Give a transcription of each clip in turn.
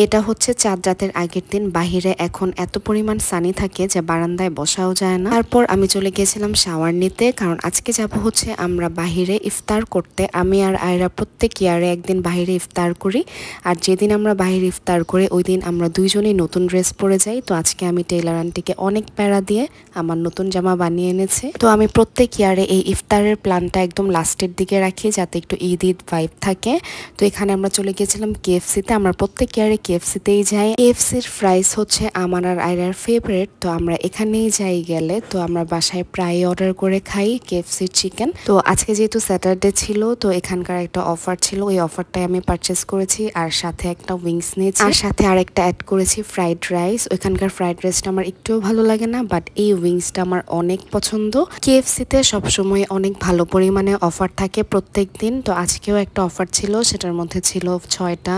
এটা হচ্ছে চাঁদ রাতের আগের দিন। বাহিরে এখন এত পরিমাণ সানি থাকে যে বারান্দায় বসাও যায় না। তারপর আমি চলে গিয়েছিলাম শাওয়ার নিতে, কারণ আজকে যাব হচ্ছে আমরা বাহিরে ইফতার করতে। আমি আর আয়রা প্রত্যেক ইয়ারে একদিন বাহিরে ইফতার করি, আর যেদিন আমরা বাহিরে ইফতার করি ওই দিন আমরা দুইজনেই নতুন ড্রেস পরে যাই। তো আজকে আমি টেইলার আন্টিকে অনেক প্যারা দিয়ে আমার নতুন জামা বানিয়ে এনেছে। তো আমি প্রত্যেক ইয়ারে এই ইফতারের প্ল্যানটা একদম লাস্টের দিকে রাখি, যাতে একটু ঈদ ঈদ ভাইব থাকে। তো এখানে আমরা চলে গিয়েছিলাম কেএফসিতে। আমরা প্রত্যেক ইয়ারে কেএফসিতেই যাই। কেএফসির ফ্রাইস হচ্ছে আমার আর আয়রার ফেভারিট, তো আমরা এখানেই যাই গেলে। তো আমরা বাসায় প্রায় অর্ডার করে খাই কেএফসির চিকেন। তো আজকে যেহেতু স্যাটারডে ছিল, তো এখানকার একটা অফার ছিল, ওই অফারটাই আমি পারচেস করেছি, আর সাথে একটা উইংস নিয়েছি, আর সাথে আরেকটা অ্যাড করেছি ফ্রাইড রাইস। ওইখানকার ফ্রাইড রাইসটা আমার একটুও ভালো লাগে না, বাট এই উইংসটা আমার অনেক পছন্দ। কেএফসিতে সবসময় অনেক ভালো পরিমাণে অফার থাকে প্রত্যেক দিন। তো আজকেও একটা অফার ছিল, সেটার মধ্যে ছিল 6টা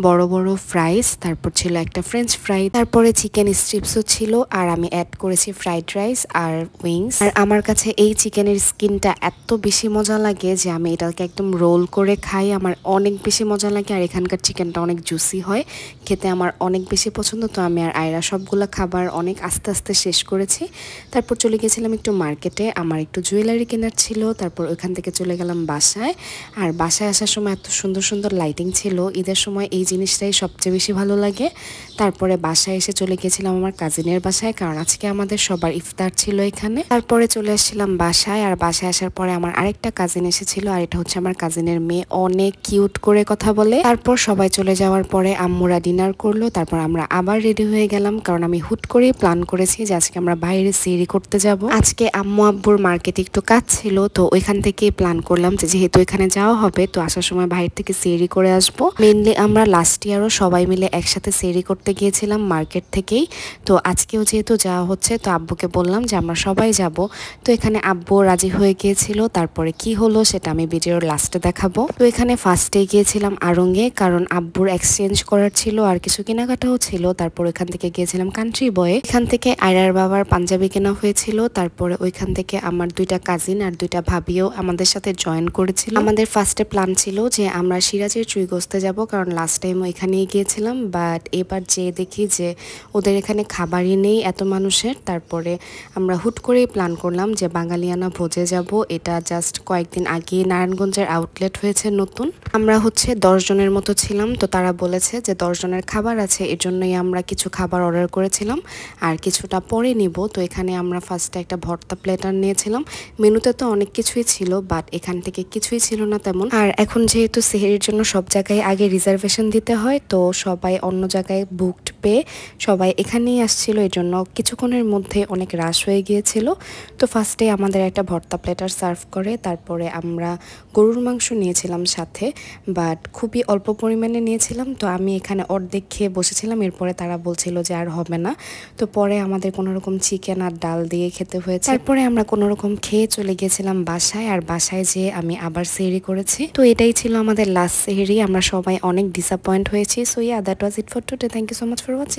বড় বড় ফ্রাইস, তারপর ছিল একটা ফ্রেঞ্চ ফ্রাই, তারপরে চিকেন স্ট্রিপসও ছিল, আর আমি অ্যাড করেছি ফ্রাইড রাইস আর উইংস। আর আমার কাছে এই চিকেনের স্কিনটা এত বেশি মজা লাগে যে আমি এটাকে একদম রোল করে খাই, আমার অনেক বেশি মজা লাগে। আর এখানকার চিকেনটা অনেক জুসি হয়, খেতে আমার অনেক বেশি পছন্দ। তো আমি আর আয়রা সবগুলো খাবার অনেক আস্তে আস্তে শেষ করেছি। তারপর চলে গেছিলাম একটু মার্কেটে, আমার একটু জুয়েলারি কেনার ছিল। তারপর ওইখান থেকে চলে গেলাম বাসায়। আর বাসায় আসার সময় এত সুন্দর সুন্দর লাইটিং ছিল, ঈদের সময় এই জিনিসটাই সবচেয়ে বেশি ভালো লাগে। তারপরে বাসায় এসে চলে গেছিলাম আমার কাজিনের বাসায়, কারণ আজকে আমাদের সবার ইফতার ছিল এখানে। তারপরে চলে আসছিলাম বাসায়, আর বাসায় আসার পরে আমার আরেকটা কাজিন এসেছিল, আর এটা হচ্ছে আমার কাজিনের মেয়ে, অনেক কিউট করে কথা বলে। তারপর সবাই চলে যাওয়ার পরে আম্মুরা ডিনার করলো, তারপর আমরা আবার রেডি হয়ে গেলাম, কারণ আমি হুট করেই প্ল্যান করেছি যে আজকে আমরা বাইরে সেহরি করতে যাব। আজকে আম্মু আব্বুর মার্কেটে একটু কাজ ছিল, তো ওইখান থেকেই প্ল্যান করলাম যে যেহেতু এখানে যাওয়া হবে, তো আসার সময় বাইরে থেকে সেহরি করে আসবো। মেইনলি আমরা লাস্ট ইয়ারও সবাই মিলে একসাথে সেহরি করতে গিয়েছিলাম মার্কেট থেকেই। তো আজকেও যেহেতু যাওয়া হচ্ছে, তো আব্বুকে বললাম যে আমরা সবাই যাব। তো এখানে আব্বু রাজি হয়ে গিয়েছিল। তারপরে কি হলো সেটা আমি ভিডিওর লাস্টে দেখাবো। তো এখানে ফার্স্টে গিয়েছিলাম আড়ংয়ে, কারণ আব্বুর এক্সচেঞ্জ করার ছিল, আর কিছু কেনাকাটাও ছিল। তারপর এখান থেকে গিয়েছিলাম কান্ট্রি বয়ে, এখান থেকে আয়রার বাবার পাঞ্জাবি কেনা হয়েছিল। তারপরে ওইখান থেকে আমার 2টা কাজিন আর 2টা ভাবিও আমাদের সাথে জয়েন করেছিল। আমাদের ফার্স্টে প্ল্যান ছিল যে আমরা সিরাজের চুইগস্তে যাব, কারণ লাস্ট টাইম ওইখানেই গিয়েছিলাম, বাট এবার যেয়ে দেখি যে ওদের এখানে খাবারই নেই এত মানুষের। তারপরে আমরা হুট করেই প্ল্যান করলাম যে বাঙালিয়ানা ভোজে যাব। এটা জাস্ট কয়েকদিন আগে নারায়ণগঞ্জের আউটলেট হয়েছে নতুন। আমরা হচ্ছে 10 জনের মতো ছিলাম, তো তারা বলেছে যে 10 জনের খাবার আছে, এর জন্যই আমরা কিছু খাবার অর্ডার করেছিলাম, আর কিছুটা পরে নিব। তো এখানে আমরা ফার্স্টে একটা ভর্তা প্লেটার নিয়েছিলাম। মেনুতে তো অনেক কিছুই ছিল, বাট এখান থেকে কিছুই ছিল না তেমন। আর এখন যেহেতু সেহরির জন্য সব জায়গায় আগে রিজার্ভেশন দিতে হয়, তো সবাই অন্য জায়গায় বুকড পেয়ে সবাই এখানেই আসছিল, এই জন্য কিছুক্ষণের মধ্যে অনেক রাশ হয়ে গিয়েছিল। তো ফার্স্টে আমাদের একটা ভর্তা প্লেটার সার্ভ করে, তারপরে আমরা গরুর মাংস নিয়েছিলাম সাথে, বাট খুবই অল্প পরিমাণে নিয়েছিলাম। তো আমি এখানে অর্ধেক খেয়ে বসেছিলাম, এরপরে তারা বলছিল যে আর হবে না। তো পরে আমাদের কোনো রকম চিকেন আর ডাল দিয়ে খেতে হয়েছে। তারপরে আমরা কোনো রকম খেয়ে চলে গিয়েছিলাম বাসায়, আর বাসায় যেয়ে আমি আবার সেহরি করেছি। তো এটাই ছিল আমাদের লাস্ট সেহরি। আমরা সবাই অনেক ডিসঅ্যাপয়েন্ট হয়েছি। So yeah, that was it for today. Thank you so much for watching.